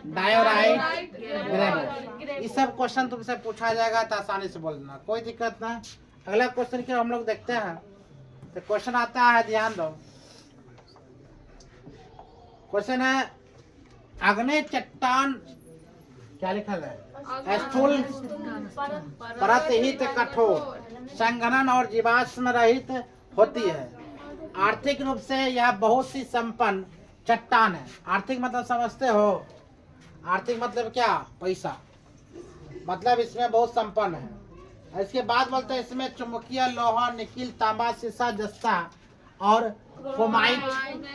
डायोराइट, ग्रेवो। ये सब क्वेश्चन तुमसे पूछा जाएगा तो आसानी से बोल देना, कोई दिक्कत ना। अगला क्वेश्चन क्या हम लोग देखते हैं, तो क्वेश्चन आता है, ध्यान दो। क्वेश्चन है, अग्नि चट्टान क्या लिखा है, स्थूल परतहित कठोर संघनन और जीवाश्म रहित होती है। आर्थिक रूप से यह बहुत सी संपन्न चट्टान है। आर्थिक मतलब समझते हो, आर्थिक मतलब क्या, पैसा, मतलब इसमें बहुत संपन्न है। इसके बाद बोलते हैं इसमें चुंबकीय लोहा, निकिल, तांबा, सीसा, जस्ता और क्रोमाइट,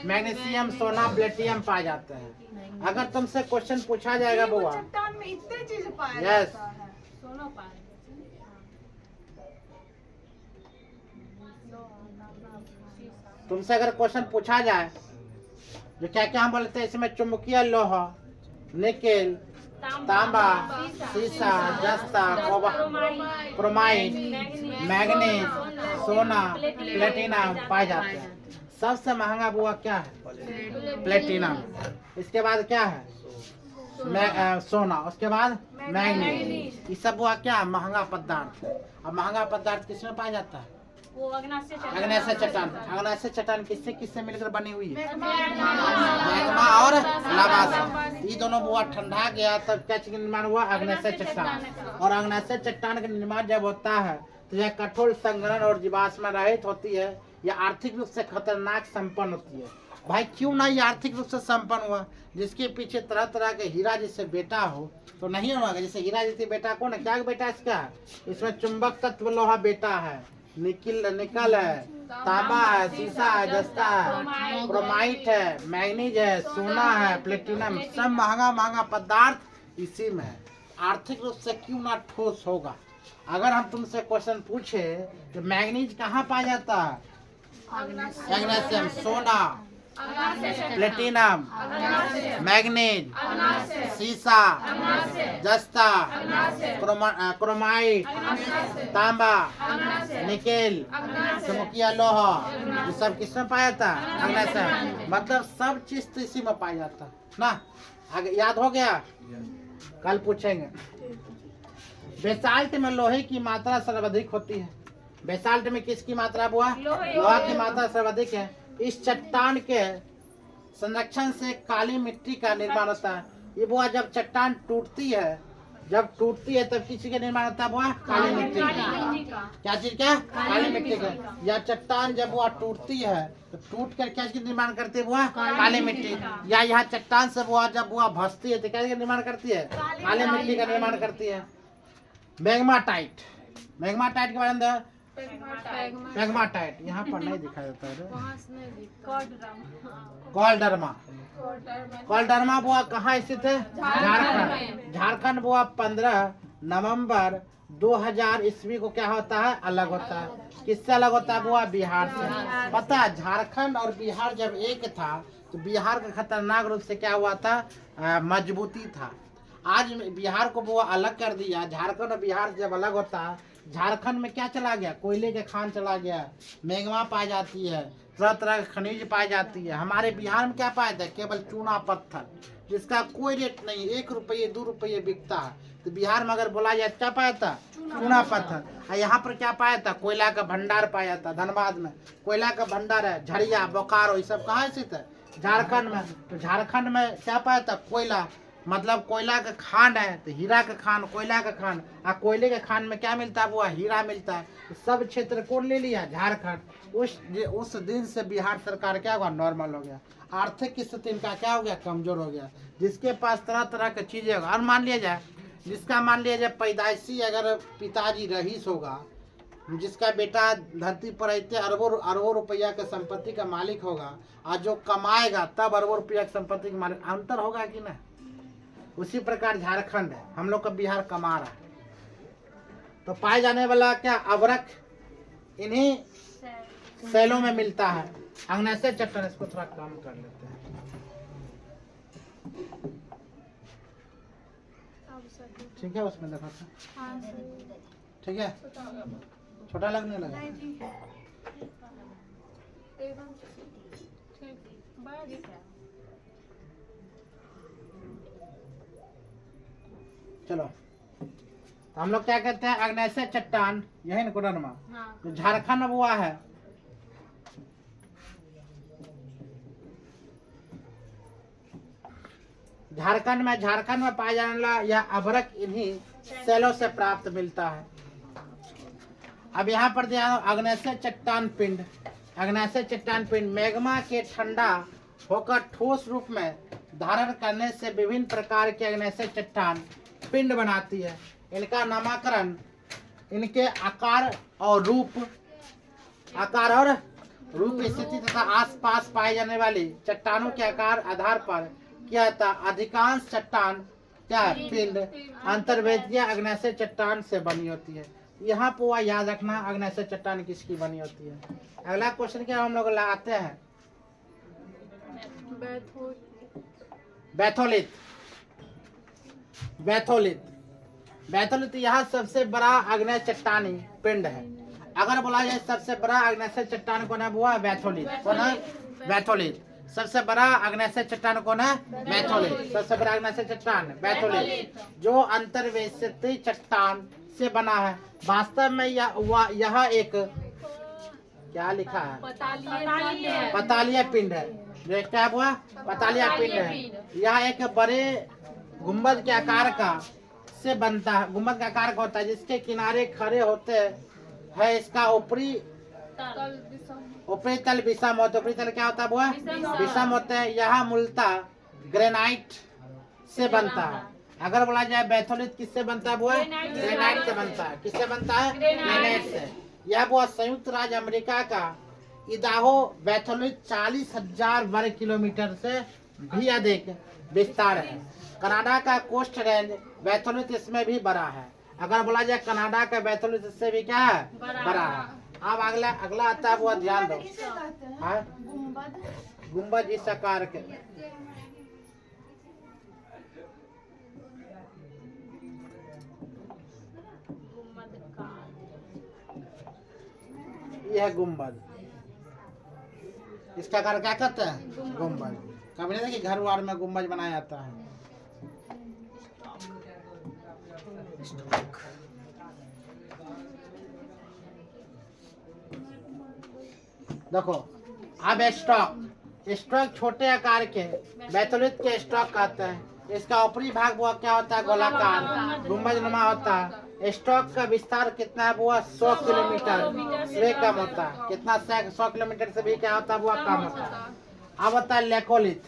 मैग्नीशियम, सोना, प्लेटियम पाए जाते हैं। अगर तुमसे क्वेश्चन पूछा जाएगा बुआ, चट्टान में इतने चीज पाया यस, जाता है। सोना पाया, तुमसे अगर क्वेश्चन पूछा जाए जो क्या क्या हम बोलते हैं, इसमें चुंबकीय लोहा, निकेल, तांबा, सीसा, जस्ता, क्रोमाइट, मैग्नीज, सोना, प्लेटिनम पाए जाते हैं। सबसे महंगा बुआ क्या है, प्लेटिनम। इसके बाद क्या है, सोना, उसके बाद मैग्नीज। ये सब बुआ क्या, महंगा पदार्थ। अब महंगा पदार्थ किसमें पाया जाता है, अग्नि से चट्टान। अग्नि से चट्टान किससे किससे मिलकर बनी हुई है, मैग्मा और लावा से। ये दोनों बुआ ठंडा गया तब क्या चीज निर्माण हुआ, अग्नि से चट्टान। और अग्नि से चट्टान का निर्माण जब होता है तो यह कठोर संघनन और जीवाश्म रहित होती है। यह आर्थिक रूप से खतरनाक संपन्न होती है। भाई क्यों ना ये आर्थिक रूप से संपन्न हुआ, जिसके पीछे तरह तरह के हीरा जैसे बेटा हो तो नहीं होगा। जैसे हीरा जैसे बेटा कौन है, क्या बेटा इसका, इसमें चुंबक तत्व लोहा बेटा है, निकल है, तांबा है, सीसा है, जस्ता है, क्रोमाइट है, मैग्नीज है, सोना है, प्लेटिनम, सब महंगा महंगा पदार्थ इसी में है। आर्थिक रूप से क्यों ना ठोस होगा। अगर हम तुमसे क्वेश्चन पूछे तो मैग्नीज कहाँ पाया जाता है, मैग्नीशियम, सोना, प्लेटिनम, मैग्नीज, सीसा, जस्ता, क्रोमाइट, तांबा, निकेल, चुंबकीय लोहा, ये सब किसमें पाया जाता है, अग्नि से। मतलब सब चीज तो इसी में पाया जाता ना। आगे याद हो गया, कल पूछेंगे। बेसाल्ट में लोहे की मात्रा सर्वाधिक होती है। बेसाल्ट में किसकी मात्रा बुआ, लोहा की मात्रा सर्वाधिक है। इस चट्टान के संरक्षण से काली मिट्टी का निर्माण होता है। ये बुआ जब चट्टान टूटती है, जब टूटती है तब किसी का निर्माण होता है बुआ, काली मिट्टी का। क्या चीज का, काली मिट्टी का। या चट्टान जब बुआ टूटती है तो टूट कर क्या चीज निर्माण करती है बुआ, काली मिट्टी। या यहाँ चट्टान से बुआ जब बुआ भसती है तो क्या निर्माण करती है, काली मिट्टी का निर्माण करती है। मैग्माटाइट, मैग्माटाइट के बारे में, मैग्माटाइट यहाँ पर नहीं दिखाई देता है। कॉलडरमा, कॉलडरमा बुआ कहाँ स्थित है, झारखंड। झारखंड बुआ 15 नवंबर 2000 ईस्वी को क्या होता है, अलग होता है। किससे अलग होता है बुआ, बिहार से। पता है झारखंड और बिहार जब एक था तो बिहार का खतरनाक रूप से क्या हुआ था, मजबूती था। आज बिहार को बुआ अलग कर दिया। झारखंड और बिहार जब अलग होता है, झारखंड में क्या चला गया, कोयले के खान चला गया, मैग्मा पाई जाती है, तरह तरह की खनिज पाई जाती है। हमारे बिहार में क्या पाया जाता है? केवल चूना पत्थर, जिसका कोई रेट नहीं, 1 रुपये 2 रुपये बिकता है। तो बिहार में अगर बोला जाए क्या पाया था? चूना पत्थर। और यहाँ पर क्या पाया था? कोयला का भंडार पाया था। धनबाद में कोयला का भंडार है। झरिया, बोकारो, ये सब कहाँ स्थित है? झारखंड में। तो झारखंड में क्या पाया था? कोयला, मतलब कोयला का खान है, तो हीरा का खान, कोयला का खान। और कोयले के खान में क्या मिलता है? वो हीरा मिलता है। तो सब क्षेत्र कौन ले लिया? झारखंड। उस दिन से बिहार सरकार क्या हुआ? नॉर्मल हो गया। आर्थिक स्थिति इनका क्या हो गया? कमजोर हो गया। जिसके पास तरह तरह की चीजें होगा, और मान लिया जाए जिसका मान लिया जाए पैदाइशी अगर पिताजी रईस होगा, जिसका बेटा धरती पर रहते अरबों अरबों रुपया के संपत्ति का मालिक होगा, और जो कमाएगा तब अरबों रुपया की संपत्ति का मालिक, अंतर होगा कि नहीं? उसी प्रकार झारखंड है, हम लोग का बिहार कमा रहा है। तो पाए जाने वाला क्या? अवरक इन्हीं सेलों में मिलता है। अग्नेय चट्टान, इसको थोड़ा कम कर लेते हैं। ठीक है, उसमें देखा था। ठीक है, छोटा लगने लगा। चलो, तो हम लोग क्या कहते हैं? अग्नेय चट्टान, यही न कोडरमा, जो झारखंड में हुआ है। झारखंड में पाया जाने वाला यह अभ्रक इन्हीं सेलों से प्राप्त मिलता है। अब यहाँ पर ध्यान, अग्नेय चट्टान पिंड। अग्नेय चट्टान पिंड मैग्मा के ठंडा होकर ठोस रूप में धारण करने से विभिन्न प्रकार के अग्नेय चट्टान पिंड बनाती है। इनका नामकरण इनके आकार और रूप स्थिति तथा आसपास पाए जाने वाली चट्टानों के आकार आधार पर किया था। अधिकांश चट्टान क्या है? पिंड अंतर्वेदीय अग्नेय चट्टान से बनी होती है। यहाँ पर वह याद रखना, अग्नेय चट्टान किसकी बनी होती है। अगला क्वेश्चन क्या हम लोग लगाते हैं? बैथोलिथ। बैथोलिथ यह सबसे बड़ा अग्नेय चट्टानी पिंड है। अगर बोला जाए सबसे बड़ा अग्नेय चट्टान कौन है? वो है बैथोलिथ। कौन है? बैथोलिथ। सबसे बड़ा अग्नेय चट्टान कौन है? बैथोलिथ। सबसे बड़ा अग्नेय चट्टान बैथोलिथ, जो अंतर्वेदी चट्टान से बना है। वास्तव में यह एक क्या लिखा है? पतालिया पिंड है। जो क्या हुआ? पतालिया पिंड है। यह एक बड़े गुंबद के आकार का से बनता है। गुंबद का आकार का होता है, जिसके किनारे खड़े होते हैं। इसका ऊपरी तल विषम होता है। ऊपरी तल क्या होता है? वो विषम होते हैं। यह मूलतः ग्रेनाइट से बनता है। अगर बोला जाए बैथोलिथ किससे बनता है? वो ग्रेनाइट से बनता है। किससे बनता है? ग्रेनाइट से। यह वो संयुक्त राज्य अमेरिका का इदाहो बैथोलिथ 40,000 वर्ग किलोमीटर से भी अधिक विस्तार है। कनाडा का कोस्ट रेंज बैथोलिथ इसमें भी बड़ा है। अगर बोला जाए कनाडा का बैथोलिथ इससे भी क्या है? बड़ा है। अब अगला आता है, वो ध्यान दो। गुंबद इस आकार के, यह है गुंबद। इसका आकार क्या कहते हैं? गुंबद। कभी नहीं देखिए घर वार में गुंबद बनाया जाता है। देखो, अब स्टॉक छोटे आकार के बैथोलिथ के स्टॉक कहते हैं। इसका ऊपरी भाग वो क्या होता है? गोलाकार गुंबद नुमा होता है। स्टॉक का विस्तार कितना है? वो 100 किलोमीटर से कम होता है। कितना? 100 किलोमीटर से भी क्या होता है? वो कम होता है। अब होता है लेकोलिथ।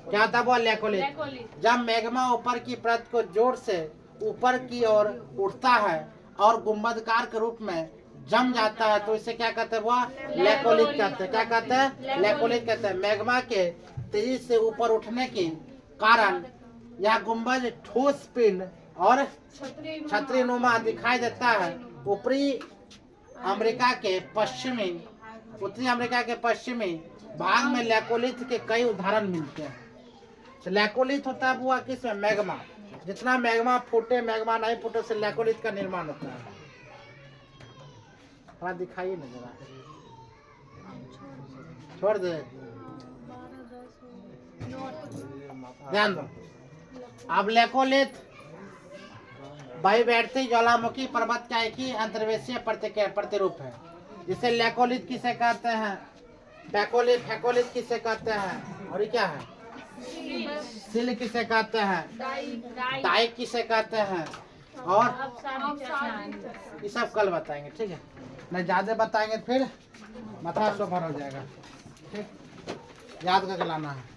क्या होता है? वो लेकोलिथ। जब मैग्मा ऊपर की परत को जोर से ऊपर की ओर उठता है और गुंबदकार के रूप में जम जाता है, तो इसे क्या कहते हैं? वो लेकोलिथ कहते हैं। क्या कहते हैं? लेकोलिथ कहते हैं। मैग्मा के तेजी से ऊपर उठने के कारण यह गुंबद ठोस पिंड और छतरीनुमा दिखाई देता है। उत्तरी अमेरिका के पश्चिमी भाग में लेकोलिथ के कई उदाहरण मिलते हैं। तो लेकोलिथ होता है वो किसमें? मैग्मा। जितना मैग्मा फूटे, मैग्मा नहीं फूटे, से लेकोलिथ का निर्माण होता है। थोड़ा दिखाइए ना जरा। छोड़ दे, ध्यान दो। अब लेकोलिथ वायु बैठती ज्वालामुखी पर्वत का एक ही अंतर्वेशीय प्रतिरूप है, जिसे लेकोलिथ किसे कहते हैं, बैकोलिथ, फैकोलिथ किसे कहते हैं, और ये क्या है, सिल किसे कहते हैं, डाइक किसे कहते हैं, और ये सब कल बताएंगे, ठीक है। नहीं ज़्यादा बताएंगे फिर माथा सोफर हो जाएगा, ठीक, याद करके लाना है।